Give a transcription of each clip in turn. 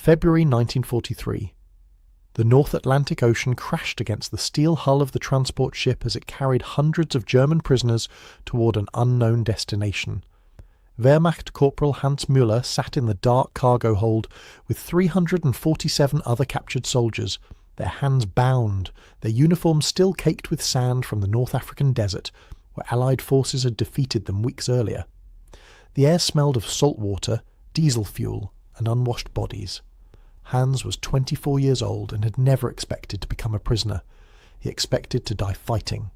February 1943. The North Atlantic Ocean crashed against the steel hull of the transport ship as it carried hundreds of German prisoners toward an unknown destination. Wehrmacht Corporal Hans Müller sat in the dark cargo hold with 347 other captured soldiers, their hands bound, their uniforms still caked with sand from the North African desert, where Allied forces had defeated them weeks earlier. The air smelled of salt water, diesel fuel, and unwashed bodies. Hans was 24 years old and had never expected to become a prisoner. He expected to die fighting.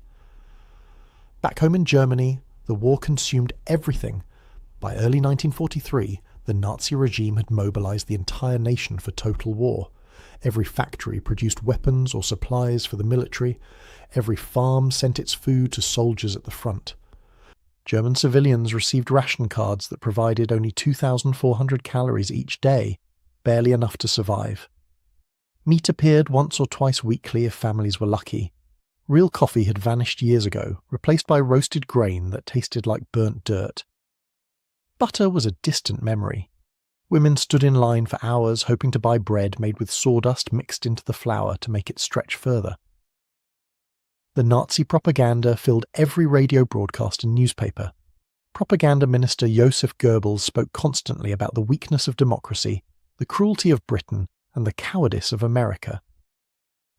Back home in Germany, the war consumed everything. By early 1943, the Nazi regime had mobilized the entire nation for total war. Every factory produced weapons or supplies for the military. Every farm sent its food to soldiers at the front. German civilians received ration cards that provided only 2,400 calories each day, barely enough to survive. Meat appeared once or twice weekly if families were lucky. Real coffee had vanished years ago, replaced by roasted grain that tasted like burnt dirt. Butter was a distant memory. Women stood in line for hours hoping to buy bread made with sawdust mixed into the flour to make it stretch further. The Nazi propaganda filled every radio broadcast and newspaper. Propaganda Minister Joseph Goebbels spoke constantly about the weakness of democracy, the cruelty of Britain, and the cowardice of America.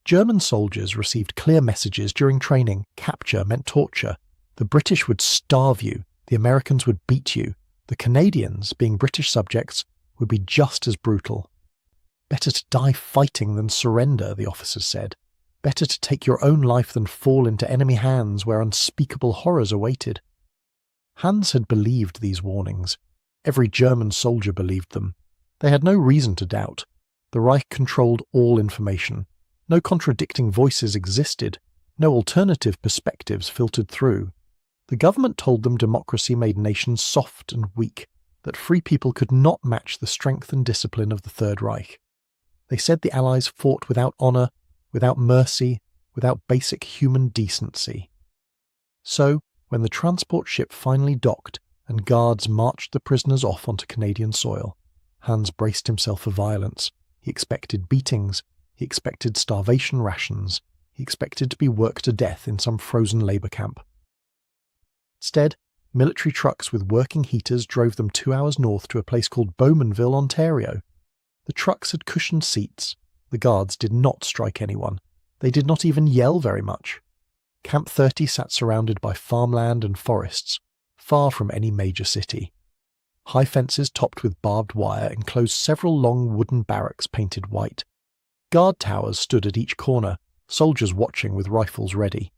German soldiers received clear messages during training. Capture meant torture. The British would starve you. The Americans would beat you. The Canadians, being British subjects, would be just as brutal. Better to die fighting than surrender, the officers said. Better to take your own life than fall into enemy hands where unspeakable horrors awaited. Hans had believed these warnings. Every German soldier believed them. They had no reason to doubt. The Reich controlled all information. No contradicting voices existed. No alternative perspectives filtered through. The government told them democracy made nations soft and weak, that free people could not match the strength and discipline of the Third Reich. They said the Allies fought without honour, without mercy, without basic human decency. So, when the transport ship finally docked and guards marched the prisoners off onto Canadian soil, Hans braced himself for violence. He expected beatings. He expected starvation rations. He expected to be worked to death in some frozen labour camp. Instead, military trucks with working heaters drove them 2 hours north to a place called Bowmanville, Ontario. The trucks had cushioned seats. The guards did not strike anyone. They did not even yell very much. Camp 30 sat surrounded by farmland and forests, far from any major city. High fences topped with barbed wire enclosed several long wooden barracks painted white. Guard towers stood at each corner, soldiers watching with rifles ready.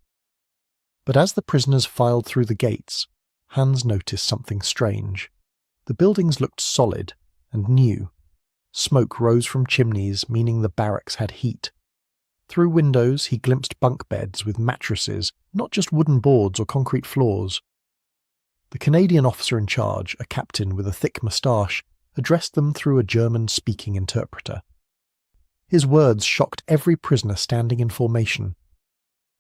But as the prisoners filed through the gates, Hans noticed something strange. The buildings looked solid and new. Smoke rose from chimneys, meaning the barracks had heat. Through windows he glimpsed bunk beds with mattresses, not just wooden boards or concrete floors. The Canadian officer in charge, a captain with a thick moustache, addressed them through a German-speaking interpreter. His words shocked every prisoner standing in formation.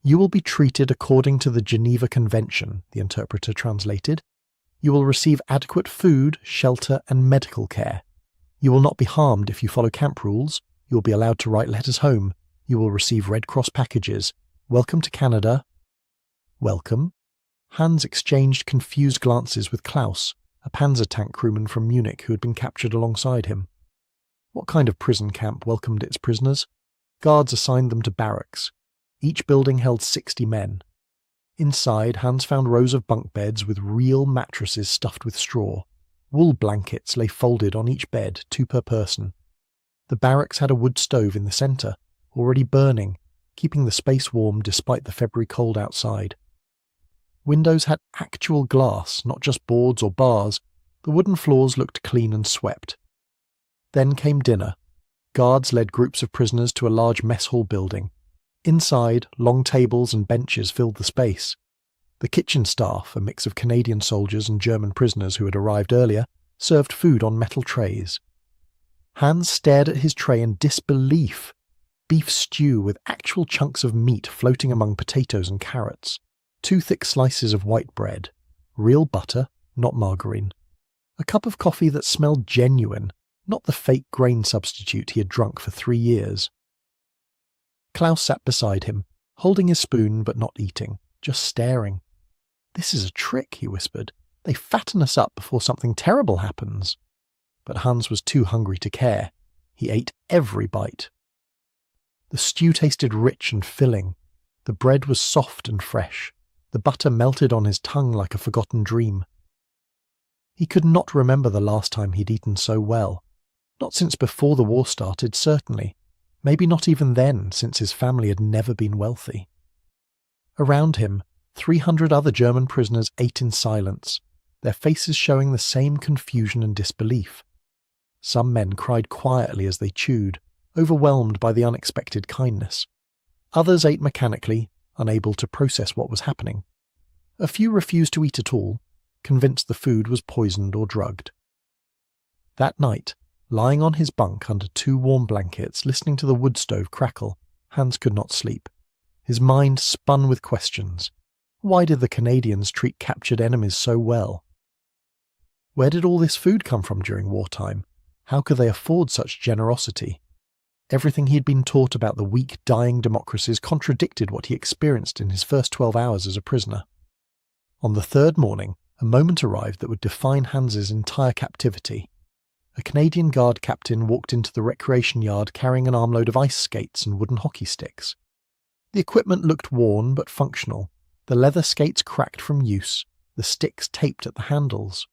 "You will be treated according to the Geneva Convention," the interpreter translated. "You will receive adequate food, shelter, and medical care. You will not be harmed if you follow camp rules. You will be allowed to write letters home. You will receive Red Cross packages. Welcome to Canada." Welcome? Hans exchanged confused glances with Klaus, a Panzer tank crewman from Munich who had been captured alongside him. What kind of prison camp welcomed its prisoners? Guards assigned them to barracks. Each building held 60 men. Inside, Hans found rows of bunk beds with real mattresses stuffed with straw. Wool blankets lay folded on each bed, 2 per person. The barracks had a wood stove in the centre, already burning, keeping the space warm despite the February cold outside. Windows had actual glass, not just boards or bars. The wooden floors looked clean and swept. Then came dinner. Guards led groups of prisoners to a large mess hall building. Inside, long tables and benches filled the space. The kitchen staff, a mix of Canadian soldiers and German prisoners who had arrived earlier, served food on metal trays. Hans stared at his tray in disbelief. Beef stew with actual chunks of meat floating among potatoes and carrots. 2 thick slices of white bread. Real butter, not margarine. A cup of coffee that smelled genuine, not the fake grain substitute he had drunk for 3 years. Klaus sat beside him, holding his spoon but not eating, just staring. "This is a trick," he whispered. "They fatten us up before something terrible happens." But Hans was too hungry to care. He ate every bite. The stew tasted rich and filling. The bread was soft and fresh. The butter melted on his tongue like a forgotten dream. He could not remember the last time he'd eaten so well. Not since before the war started, certainly. Maybe not even then, since his family had never been wealthy. Around him, 300 other German prisoners ate in silence, their faces showing the same confusion and disbelief. Some men cried quietly as they chewed, overwhelmed by the unexpected kindness. Others ate mechanically, unable to process what was happening. A few refused to eat at all, convinced the food was poisoned or drugged. That night, lying on his bunk under 2 warm blankets, listening to the wood stove crackle, Hans could not sleep. His mind spun with questions. Why did the Canadians treat captured enemies so well? Where did all this food come from during wartime? How could they afford such generosity? Everything he had been taught about the weak, dying democracies contradicted what he experienced in his first 12 hours as a prisoner. On the 3rd morning, a moment arrived that would define Hans's entire captivity. A Canadian Guard captain walked into the recreation yard carrying an armload of ice skates and wooden hockey sticks. The equipment looked worn but functional, the leather skates cracked from use, the sticks taped at the handles.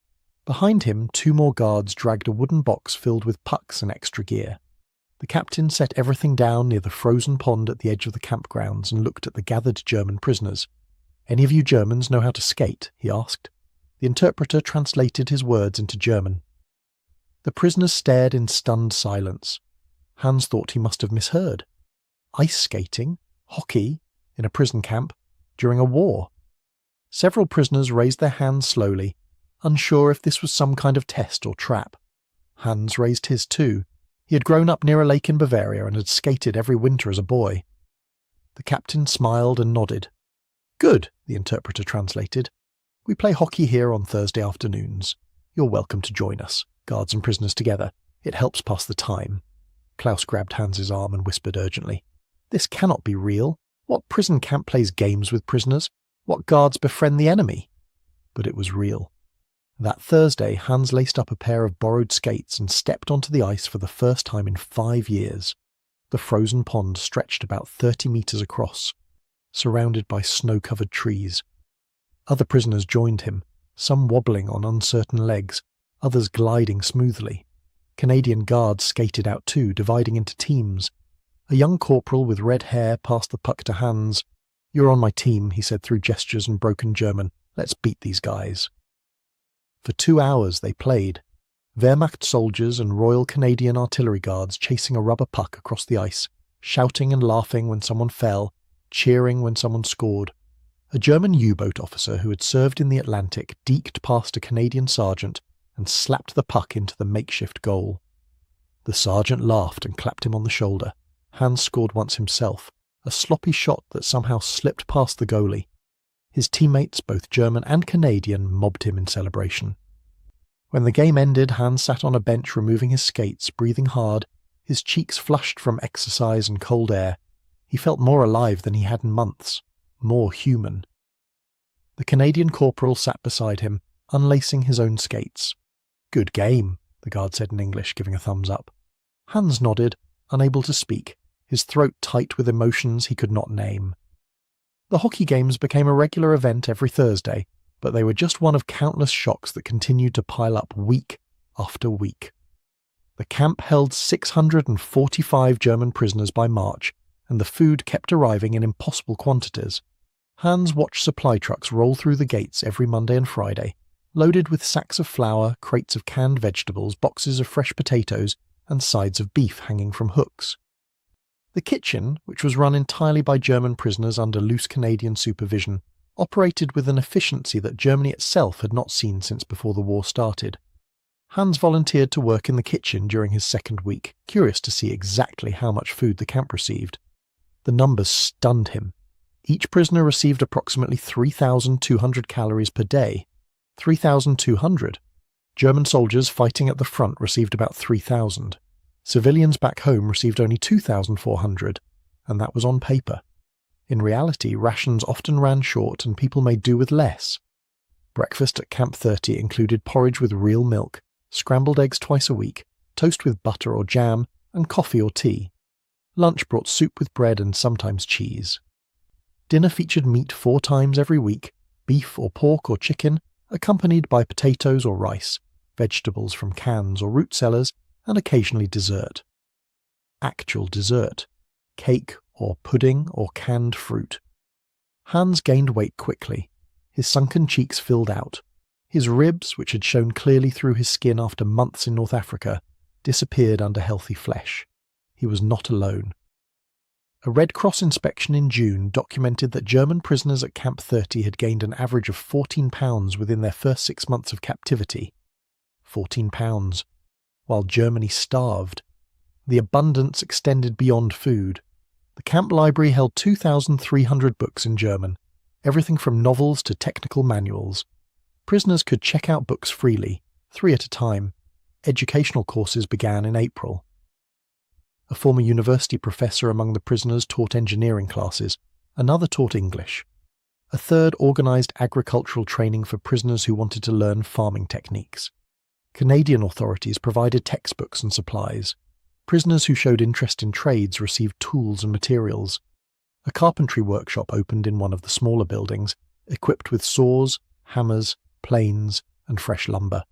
Behind him, 2 more guards dragged a wooden box filled with pucks and extra gear. The captain set everything down near the frozen pond at the edge of the campgrounds and looked at the gathered German prisoners. "Any of you Germans know how to skate?" he asked. The interpreter translated his words into German. The prisoners stared in stunned silence. Hans thought he must have misheard. Ice skating? Hockey? In a prison camp? During a war? Several prisoners raised their hands slowly, unsure if this was some kind of test or trap. Hans raised his too. He had grown up near a lake in Bavaria and had skated every winter as a boy. The captain smiled and nodded. "Good," the interpreter translated. "We play hockey here on Thursday afternoons. You're welcome to join us, guards and prisoners together. It helps pass the time." Klaus grabbed Hans's arm and whispered urgently, "This cannot be real. What prison camp plays games with prisoners? What guards befriend the enemy?" But it was real. That Thursday, Hans laced up a pair of borrowed skates and stepped onto the ice for the first time in 5 years. The frozen pond stretched about 30 meters across, surrounded by snow-covered trees. Other prisoners joined him, some wobbling on uncertain legs, others gliding smoothly. Canadian guards skated out too, dividing into teams. A young corporal with red hair passed the puck to Hans. "You're on my team," he said through gestures and broken German. "Let's beat these guys." For 2 hours they played. Wehrmacht soldiers and Royal Canadian Artillery Guards chasing a rubber puck across the ice, shouting and laughing when someone fell, cheering when someone scored. A German U-boat officer who had served in the Atlantic deked past a Canadian sergeant and slapped the puck into the makeshift goal. The sergeant laughed and clapped him on the shoulder. Hans scored once himself, a sloppy shot that somehow slipped past the goalie. His teammates, both German and Canadian, mobbed him in celebration. When the game ended, Hans sat on a bench removing his skates, breathing hard, his cheeks flushed from exercise and cold air. He felt more alive than he had in months, more human. The Canadian corporal sat beside him, unlacing his own skates. "Good game," the guard said in English, giving a thumbs up. Hans nodded, unable to speak, his throat tight with emotions he could not name. The hockey games became a regular event every Thursday, but they were just one of countless shocks that continued to pile up week after week. The camp held 645 German prisoners by March, and the food kept arriving in impossible quantities. Hans watched supply trucks roll through the gates every Monday and Friday, loaded with sacks of flour, crates of canned vegetables, boxes of fresh potatoes, and sides of beef hanging from hooks. The kitchen, which was run entirely by German prisoners under loose Canadian supervision, operated with an efficiency that Germany itself had not seen since before the war started. Hans volunteered to work in the kitchen during his second week, curious to see exactly how much food the camp received. The numbers stunned him. Each prisoner received approximately 3,200 calories per day. 3,200. German soldiers fighting at the front received about 3,000. Civilians back home received only 2,400, and that was on paper. In reality, rations often ran short and people made do with less. Breakfast at Camp 30 included porridge with real milk, scrambled eggs twice a week, toast with butter or jam, and coffee or tea. Lunch brought soup with bread and sometimes cheese. Dinner featured meat 4 times every week, beef or pork or chicken, accompanied by potatoes or rice, vegetables from cans or root cellars, and occasionally dessert. Actual dessert. Cake or pudding or canned fruit. Hans gained weight quickly. His sunken cheeks filled out. His ribs, which had shown clearly through his skin after months in North Africa, disappeared under healthy flesh. He was not alone. A Red Cross inspection in June documented that German prisoners at Camp 30 had gained an average of 14 pounds within their first 6 months of captivity. 14 pounds. While Germany starved. The abundance extended beyond food. The camp library held 2,300 books in German, everything from novels to technical manuals. Prisoners could check out books freely, 3 at a time. Educational courses began in April. A former university professor among the prisoners taught engineering classes, another taught English. A third organised agricultural training for prisoners who wanted to learn farming techniques. Canadian authorities provided textbooks and supplies. Prisoners who showed interest in trades received tools and materials. A carpentry workshop opened in one of the smaller buildings, equipped with saws, hammers, planes, and fresh lumber.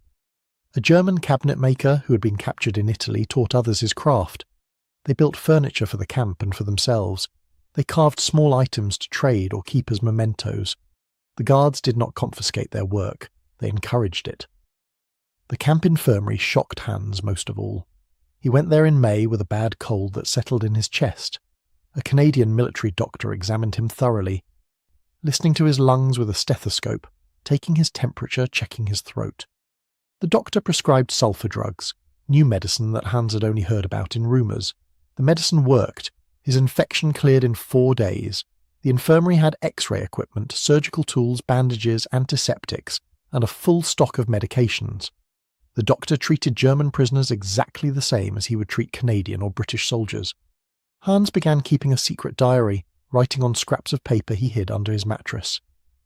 A German cabinet maker who had been captured in Italy taught others his craft. They built furniture for the camp and for themselves. They carved small items to trade or keep as mementos. The guards did not confiscate their work, they encouraged it. The camp infirmary shocked Hans most of all. He went there in May with a bad cold that settled in his chest. A Canadian military doctor examined him thoroughly, listening to his lungs with a stethoscope, taking his temperature, checking his throat. The doctor prescribed sulphur drugs, new medicine that Hans had only heard about in rumours. The medicine worked. His infection cleared in 4 days. The infirmary had X-ray equipment, surgical tools, bandages, antiseptics, and a full stock of medications. The doctor treated German prisoners exactly the same as he would treat Canadian or British soldiers. Hans began keeping a secret diary, writing on scraps of paper he hid under his mattress.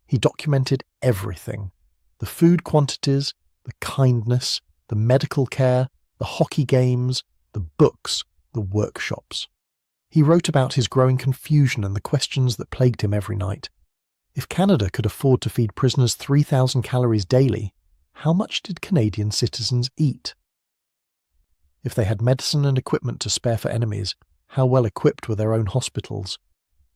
He documented everything. The food quantities, the kindness, the medical care, the hockey games, the books, the workshops. He wrote about his growing confusion and the questions that plagued him every night. If Canada could afford to feed prisoners 3,000 calories daily, how much did Canadian citizens eat? If they had medicine and equipment to spare for enemies, how well equipped were their own hospitals?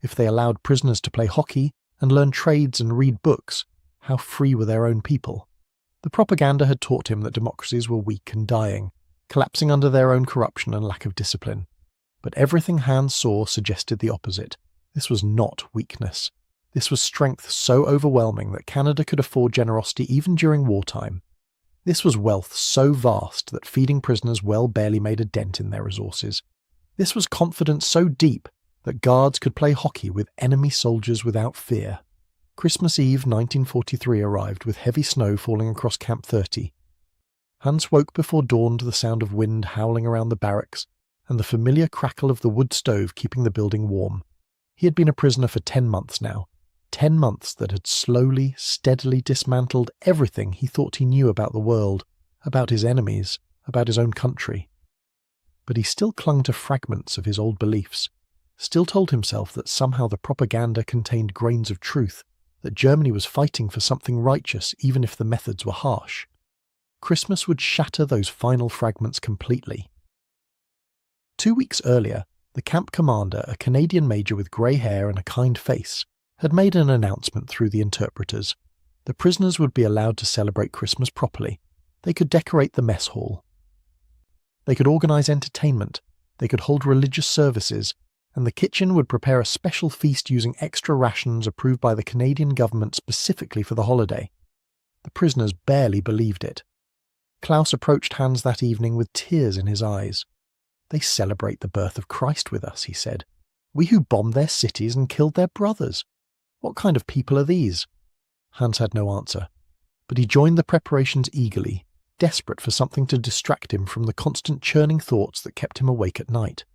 If they allowed prisoners to play hockey and learn trades and read books, how free were their own people? The propaganda had taught him that democracies were weak and dying, collapsing under their own corruption and lack of discipline. But everything Hans saw suggested the opposite. This was not weakness. This was strength so overwhelming that Canada could afford generosity even during wartime. This was wealth so vast that feeding prisoners well barely made a dent in their resources. This was confidence so deep that guards could play hockey with enemy soldiers without fear. Christmas Eve 1943 arrived with heavy snow falling across Camp 30. Hans woke before dawn to the sound of wind howling around the barracks and the familiar crackle of the wood stove keeping the building warm. He had been a prisoner for 10 months now. 10 months that had slowly, steadily dismantled everything he thought he knew about the world, about his enemies, about his own country. But he still clung to fragments of his old beliefs, still told himself that somehow the propaganda contained grains of truth, that Germany was fighting for something righteous even if the methods were harsh. Christmas would shatter those final fragments completely. 2 weeks earlier, the camp commander, a Canadian major with grey hair and a kind face, had made an announcement through the interpreters. The prisoners would be allowed to celebrate Christmas properly. They could decorate the mess hall. They could organise entertainment. They could hold religious services, and the kitchen would prepare a special feast using extra rations approved by the Canadian government specifically for the holiday. The prisoners barely believed it. Klaus approached Hans that evening with tears in his eyes. "They celebrate the birth of Christ with us," he said. "We who bombed their cities and killed their brothers. What kind of people are these?" Hans had no answer, but he joined the preparations eagerly, desperate for something to distract him from the constant churning thoughts that kept him awake at night.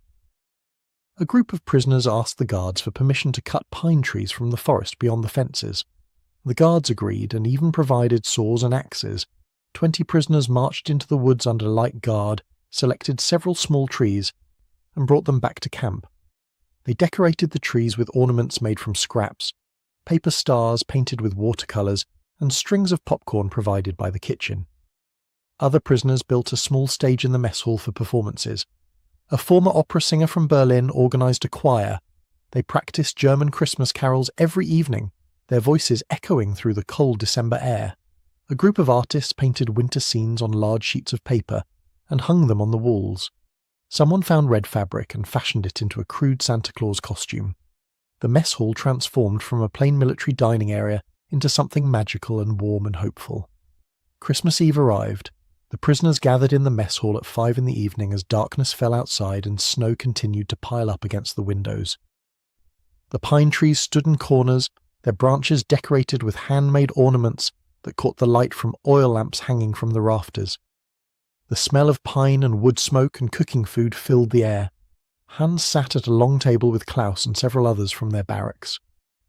A group of prisoners asked the guards for permission to cut pine trees from the forest beyond the fences. The guards agreed and even provided saws and axes. 20 prisoners marched into the woods under light guard, selected several small trees, and brought them back to camp. They decorated the trees with ornaments made from scraps, paper stars painted with watercolours, and strings of popcorn provided by the kitchen. Other prisoners built a small stage in the mess hall for performances. A former opera singer from Berlin organised a choir. They practised German Christmas carols every evening, their voices echoing through the cold December air. A group of artists painted winter scenes on large sheets of paper and hung them on the walls. Someone found red fabric and fashioned it into a crude Santa Claus costume. The mess hall transformed from a plain military dining area into something magical and warm and hopeful. Christmas Eve arrived. The prisoners gathered in the mess hall at 5 in the evening as darkness fell outside and snow continued to pile up against the windows. The pine trees stood in corners, their branches decorated with handmade ornaments that caught the light from oil lamps hanging from the rafters. The smell of pine and wood smoke and cooking food filled the air. Hans sat at a long table with Klaus and several others from their barracks.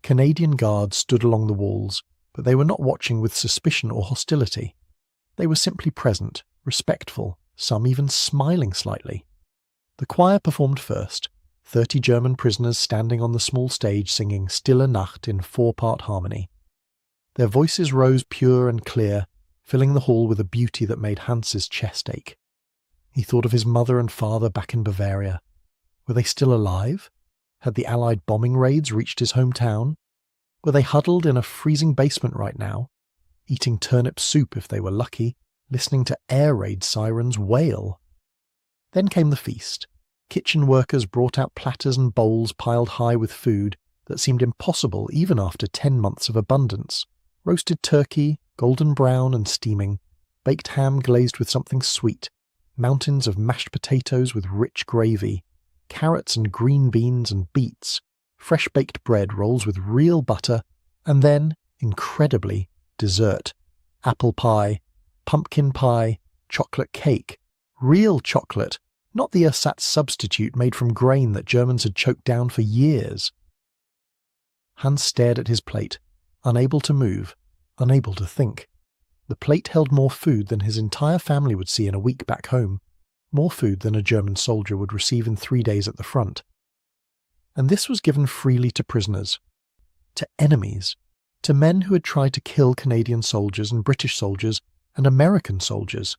Canadian guards stood along the walls, but they were not watching with suspicion or hostility. They were simply present, respectful, some even smiling slightly. The choir performed first, 30 German prisoners standing on the small stage singing Stille Nacht in 4-part harmony. Their voices rose pure and clear, filling the hall with a beauty that made Hans's chest ache. He thought of his mother and father back in Bavaria. Were they still alive? Had the Allied bombing raids reached his hometown? Were they huddled in a freezing basement right now, eating turnip soup if they were lucky, listening to air raid sirens wail? Then came the feast. Kitchen workers brought out platters and bowls piled high with food that seemed impossible even after 10 months of abundance. Roasted turkey, golden brown and steaming, baked ham glazed with something sweet, mountains of mashed potatoes with rich gravy, carrots and green beans and beets, fresh baked bread rolls with real butter, and then, incredibly, dessert, apple pie, pumpkin pie, chocolate cake, real chocolate, not the ersatz substitute made from grain that Germans had choked down for years. Hans stared at his plate, unable to move, unable to think. The plate held more food than his entire family would see in a week back home, more food than a German soldier would receive in 3 days at the front. And this was given freely to prisoners, to enemies, to men who had tried to kill Canadian soldiers and British soldiers and American soldiers.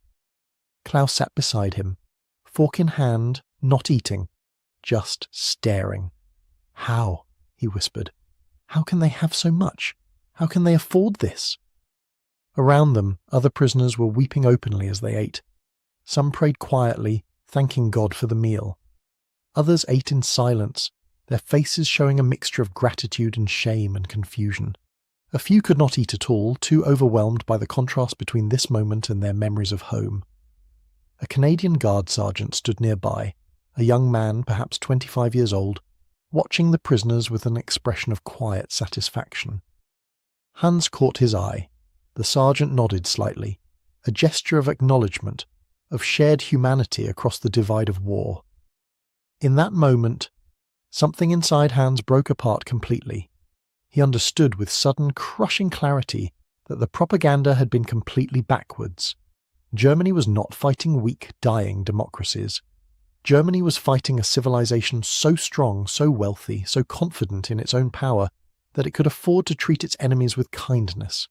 Klaus sat beside him, fork in hand, not eating, just staring. "How?" he whispered. "How can they have so much? How can they afford this?" Around them, other prisoners were weeping openly as they ate. Some prayed quietly, thanking God for the meal. Others ate in silence, their faces showing a mixture of gratitude and shame and confusion. A few could not eat at all, too overwhelmed by the contrast between this moment and their memories of home. A Canadian guard sergeant stood nearby, a young man, perhaps 25 years old, watching the prisoners with an expression of quiet satisfaction. Hans caught his eye. The sergeant nodded slightly, a gesture of acknowledgement, of shared humanity across the divide of war. In that moment, something inside Hans broke apart completely. He understood with sudden, crushing clarity that the propaganda had been completely backwards. Germany was not fighting weak, dying democracies. Germany was fighting a civilization so strong, so wealthy, so confident in its own power that it could afford to treat its enemies with kindness.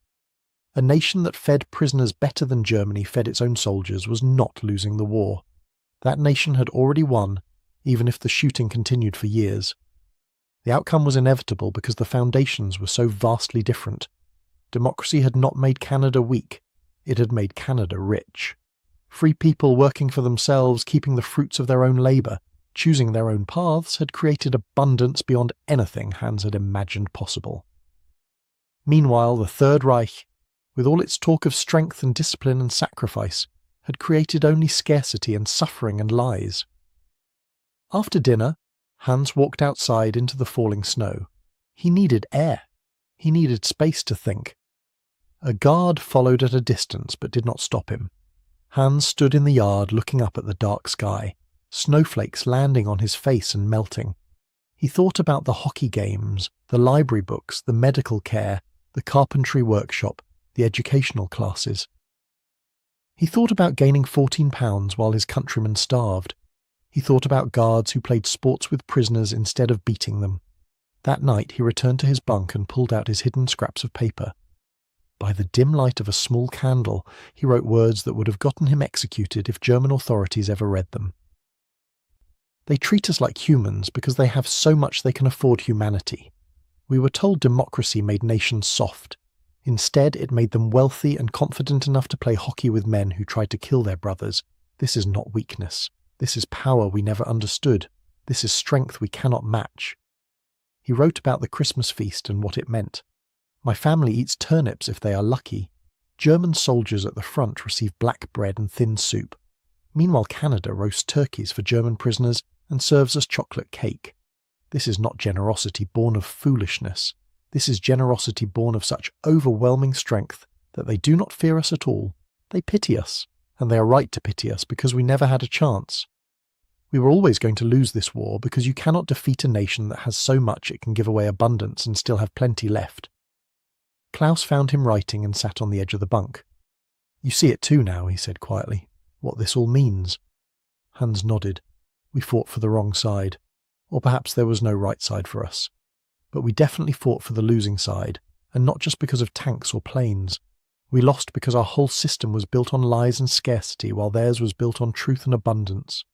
A nation that fed prisoners better than Germany fed its own soldiers was not losing the war. That nation had already won, even if the shooting continued for years. The outcome was inevitable because the foundations were so vastly different. Democracy had not made Canada weak, it had made Canada rich. Free people working for themselves, keeping the fruits of their own labour, choosing their own paths, had created abundance beyond anything Hans had imagined possible. Meanwhile, the Third Reich, with all its talk of strength and discipline and sacrifice, had created only scarcity and suffering and lies. After dinner, Hans walked outside into the falling snow. He needed air. He needed space to think. A guard followed at a distance but did not stop him. Hans stood in the yard looking up at the dark sky, snowflakes landing on his face and melting. He thought about the hockey games, the library books, the medical care, the carpentry workshop, the educational classes. He thought about gaining 14 pounds while his countrymen starved. He thought about guards who played sports with prisoners instead of beating them. That night he returned to his bunk and pulled out his hidden scraps of paper. By the dim light of a small candle, he wrote words that would have gotten him executed if German authorities ever read them. They treat us like humans because they have so much they can afford humanity. We were told democracy made nations soft. Instead, it made them wealthy and confident enough to play hockey with men who tried to kill their brothers. This is not weakness. This is power we never understood. This is strength we cannot match. He wrote about the Christmas feast and what it meant. My family eats turnips if they are lucky. German soldiers at the front receive black bread and thin soup. Meanwhile, Canada roasts turkeys for German prisoners and serves us chocolate cake. This is not generosity born of foolishness. This is generosity born of such overwhelming strength that they do not fear us at all. They pity us, and they are right to pity us because we never had a chance. We were always going to lose this war because you cannot defeat a nation that has so much it can give away abundance and still have plenty left. Klaus found him writing and sat on the edge of the bunk. You see it too now, he said quietly, what this all means. Hans nodded. We fought for the wrong side. Or perhaps there was no right side for us. But we definitely fought for the losing side, and not just because of tanks or planes. We lost because our whole system was built on lies and scarcity, while theirs was built on truth and abundance.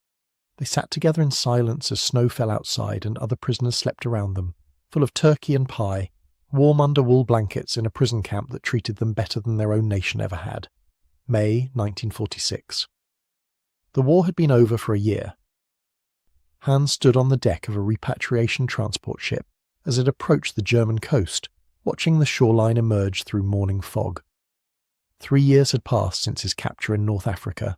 They sat together in silence as snow fell outside and other prisoners slept around them, full of turkey and pie, warm under wool blankets in a prison camp that treated them better than their own nation ever had. May 1946. The war had been over for a year. Hans stood on the deck of a repatriation transport ship as it approached the German coast, watching the shoreline emerge through morning fog. 3 years had passed since his capture in North Africa.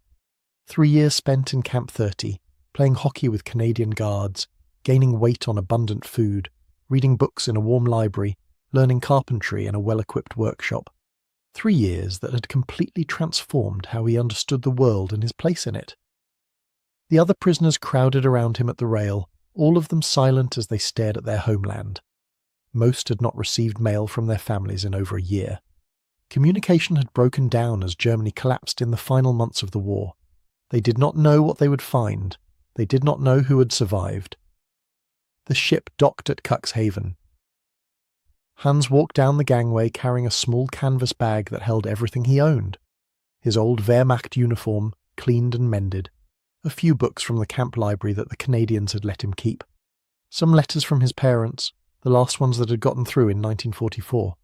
3 years spent in Camp 30, playing hockey with Canadian guards, gaining weight on abundant food, reading books in a warm library, learning carpentry in a well-equipped workshop. 3 years that had completely transformed how he understood the world and his place in it. The other prisoners crowded around him at the rail, all of them silent as they stared at their homeland. Most had not received mail from their families in over a year. Communication had broken down as Germany collapsed in the final months of the war. They did not know what they would find. They did not know who had survived. The ship docked at Cuxhaven. Hans walked down the gangway carrying a small canvas bag that held everything he owned. His old Wehrmacht uniform, cleaned and mended. A few books from the camp library that the Canadians had let him keep. Some letters from his parents, the last ones that had gotten through in 1944.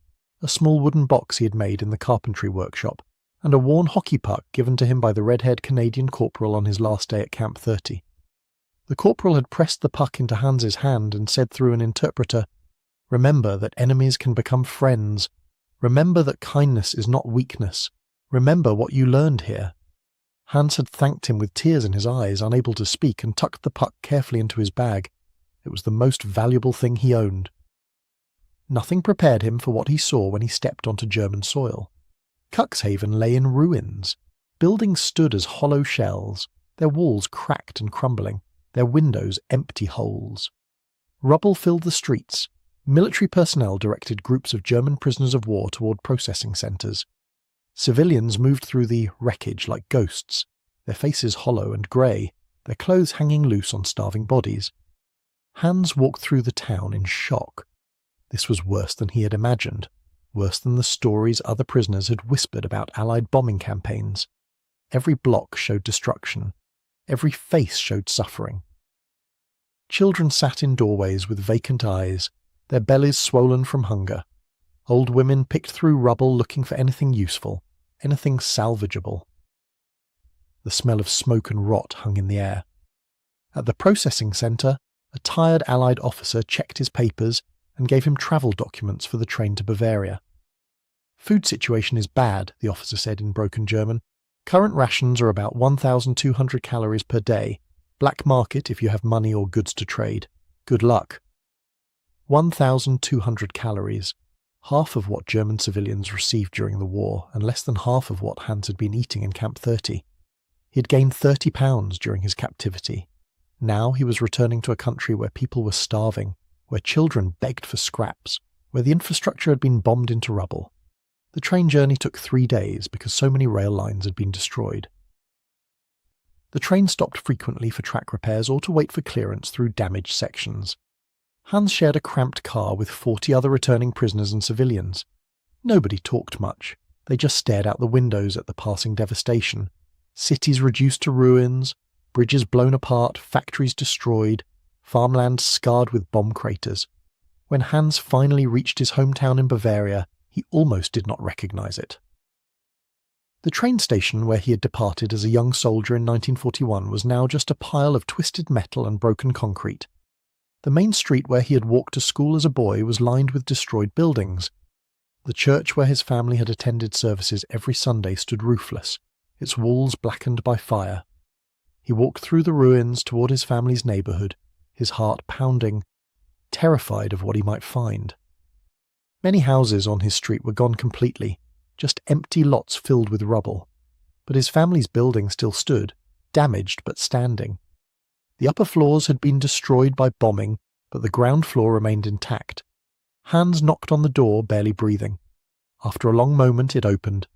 A small wooden box he had made in the carpentry workshop, and a worn hockey puck given to him by the red-haired Canadian corporal on his last day at Camp 30. The corporal had pressed the puck into Hans's hand and said through an interpreter, "Remember that enemies can become friends. Remember that kindness is not weakness. Remember what you learned here." Hans had thanked him with tears in his eyes, unable to speak, and tucked the puck carefully into his bag. It was the most valuable thing he owned. Nothing prepared him for what he saw when he stepped onto German soil. Cuxhaven lay in ruins. Buildings stood as hollow shells, their walls cracked and crumbling, their windows empty holes. Rubble filled the streets. Military personnel directed groups of German prisoners of war toward processing centres. Civilians moved through the wreckage like ghosts, their faces hollow and grey, their clothes hanging loose on starving bodies. Hans walked through the town in shock. This was worse than he had imagined, worse than the stories other prisoners had whispered about Allied bombing campaigns. Every block showed destruction. Every face showed suffering. Children sat in doorways with vacant eyes, their bellies swollen from hunger. Old women picked through rubble looking for anything useful, anything salvageable. The smell of smoke and rot hung in the air. At the processing centre, a tired Allied officer checked his papers and gave him travel documents for the train to Bavaria. "Food situation is bad," the officer said in broken German. "Current rations are about 1,200 calories per day. Black market if you have money or goods to trade. Good luck." 1,200 calories. Half of what German civilians received during the war, and less than half of what Hans had been eating in Camp 30. He had gained 30 pounds during his captivity. Now he was returning to a country where people were starving, where children begged for scraps, where the infrastructure had been bombed into rubble. The train journey took 3 days because so many rail lines had been destroyed. The train stopped frequently for track repairs or to wait for clearance through damaged sections. Hans shared a cramped car with 40 other returning prisoners and civilians. Nobody talked much. They just stared out the windows at the passing devastation. Cities reduced to ruins, bridges blown apart, factories destroyed, farmland scarred with bomb craters. When Hans finally reached his hometown in Bavaria, he almost did not recognize it. The train station where he had departed as a young soldier in 1941 was now just a pile of twisted metal and broken concrete. The main street where he had walked to school as a boy was lined with destroyed buildings. The church where his family had attended services every Sunday stood roofless, its walls blackened by fire. He walked through the ruins toward his family's neighborhood, his heart pounding, terrified of what he might find. Many houses on his street were gone completely, just empty lots filled with rubble. But his family's building still stood, damaged but standing. The upper floors had been destroyed by bombing, but the ground floor remained intact. Hans knocked on the door, barely breathing. After a long moment it opened.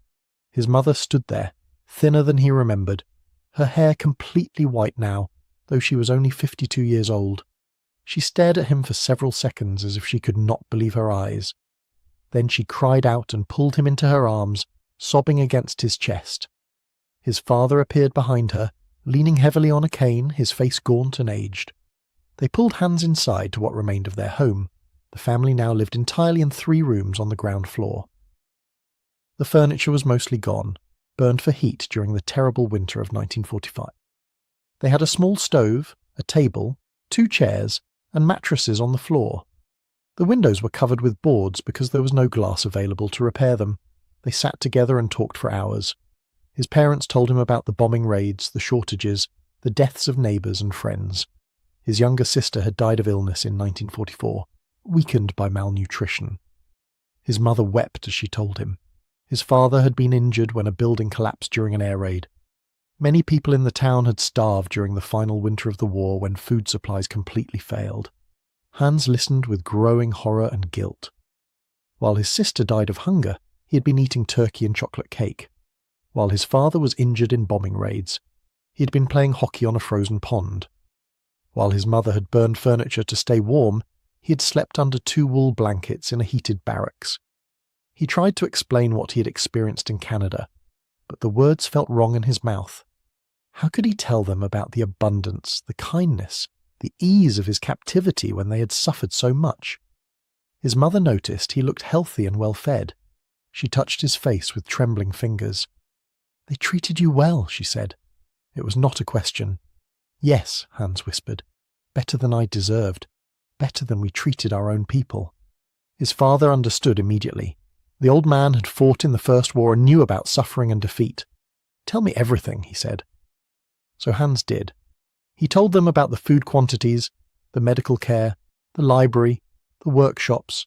His mother stood there, thinner than he remembered, her hair completely white now, though she was only 52 years old. She stared at him for several seconds as if she could not believe her eyes. Then she cried out and pulled him into her arms, sobbing against his chest. His father appeared behind her, leaning heavily on a cane, his face gaunt and aged. They pulled Hans inside to what remained of their home. The family now lived entirely in 3 rooms on the ground floor. The furniture was mostly gone, burned for heat during the terrible winter of 1945. They had a small stove, a table, 2 chairs, and mattresses on the floor. The windows were covered with boards because there was no glass available to repair them. They sat together and talked for hours. His parents told him about the bombing raids, the shortages, the deaths of neighbours and friends. His younger sister had died of illness in 1944, weakened by malnutrition. His mother wept as she told him. His father had been injured when a building collapsed during an air raid. Many people in the town had starved during the final winter of the war when food supplies completely failed. Hans listened with growing horror and guilt. While his sister died of hunger, he had been eating turkey and chocolate cake. While his father was injured in bombing raids, he had been playing hockey on a frozen pond. While his mother had burned furniture to stay warm, he had slept under 2 wool blankets in a heated barracks. He tried to explain what he had experienced in Canada, but the words felt wrong in his mouth. How could he tell them about the abundance, the kindness, the ease of his captivity when they had suffered so much? His mother noticed he looked healthy and well-fed. She touched his face with trembling fingers. "They treated you well," she said. It was not a question. "Yes," Hans whispered. "Better than I deserved. Better than we treated our own people." His father understood immediately. The old man had fought in the First War and knew about suffering and defeat. "Tell me everything," he said. So Hans did. He told them about the food quantities, the medical care, the library, the workshops,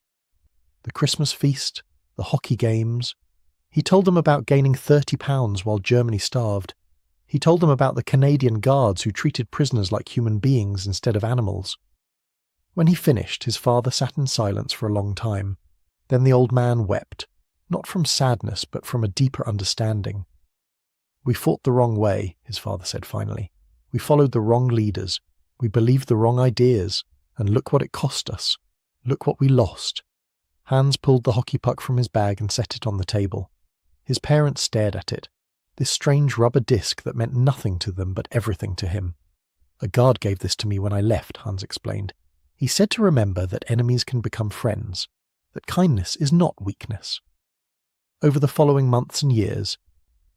the Christmas feast, the hockey games. He told them about gaining 30 pounds while Germany starved. He told them about the Canadian guards who treated prisoners like human beings instead of animals. When he finished, his father sat in silence for a long time. Then the old man wept, not from sadness but from a deeper understanding. "We fought the wrong way," his father said finally. "We followed the wrong leaders. We believed the wrong ideas. And look what it cost us. Look what we lost." Hans pulled the hockey puck from his bag and set it on the table. His parents stared at it, this strange rubber disc that meant nothing to them but everything to him. "A guard gave this to me when I left," Hans explained. "He said to remember that enemies can become friends, that kindness is not weakness." Over the following months and years,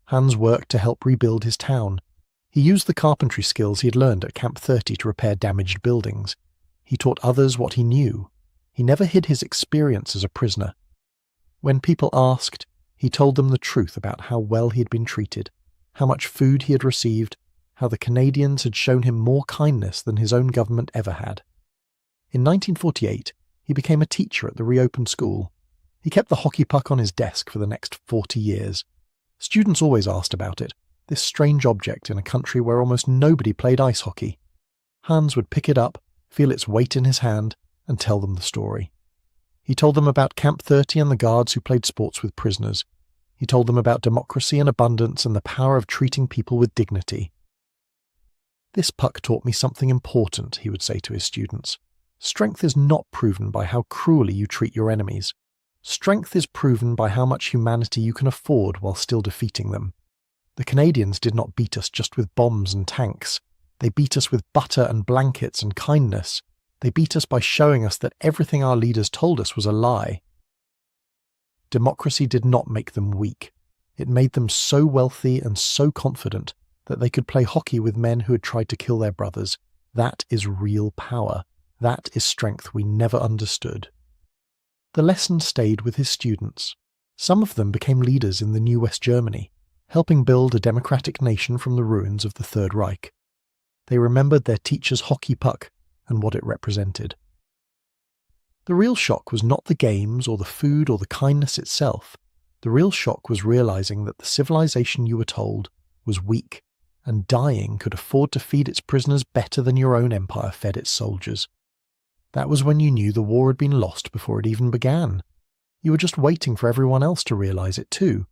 Hans worked to help rebuild his town. He used the carpentry skills he had learned at Camp 30 to repair damaged buildings. He taught others what he knew. He never hid his experience as a prisoner. When people asked, he told them the truth about how well he had been treated, how much food he had received, how the Canadians had shown him more kindness than his own government ever had. In 1948, he became a teacher at the reopened school. He kept the hockey puck on his desk for the next 40 years. Students always asked about it. this strange object in a country where almost nobody played ice hockey. Hans would pick it up, feel its weight in his hand, and tell them the story. He told them about Camp 30 and the guards who played sports with prisoners. He told them about democracy and abundance and the power of treating people with dignity. "This puck taught me something important," he would say to his students. "Strength is not proven by how cruelly you treat your enemies. Strength is proven by how much humanity you can afford while still defeating them. The Canadians did not beat us just with bombs and tanks. They beat us with butter and blankets and kindness. They beat us by showing us that everything our leaders told us was a lie." Democracy did not make them weak. It made them so wealthy and so confident that they could play hockey with men who had tried to kill their brothers. That is real power. That is strength we never understood. The lesson stayed with his students. Some of them became leaders in the new West Germany, helping build a democratic nation from the ruins of the Third Reich. They remembered their teacher's hockey puck and what it represented. The real shock was not the games or the food or the kindness itself. The real shock was realizing that the civilization you were told was weak, and dying could afford to feed its prisoners better than your own empire fed its soldiers. That was when you knew the war had been lost before it even began. You were just waiting for everyone else to realize it too,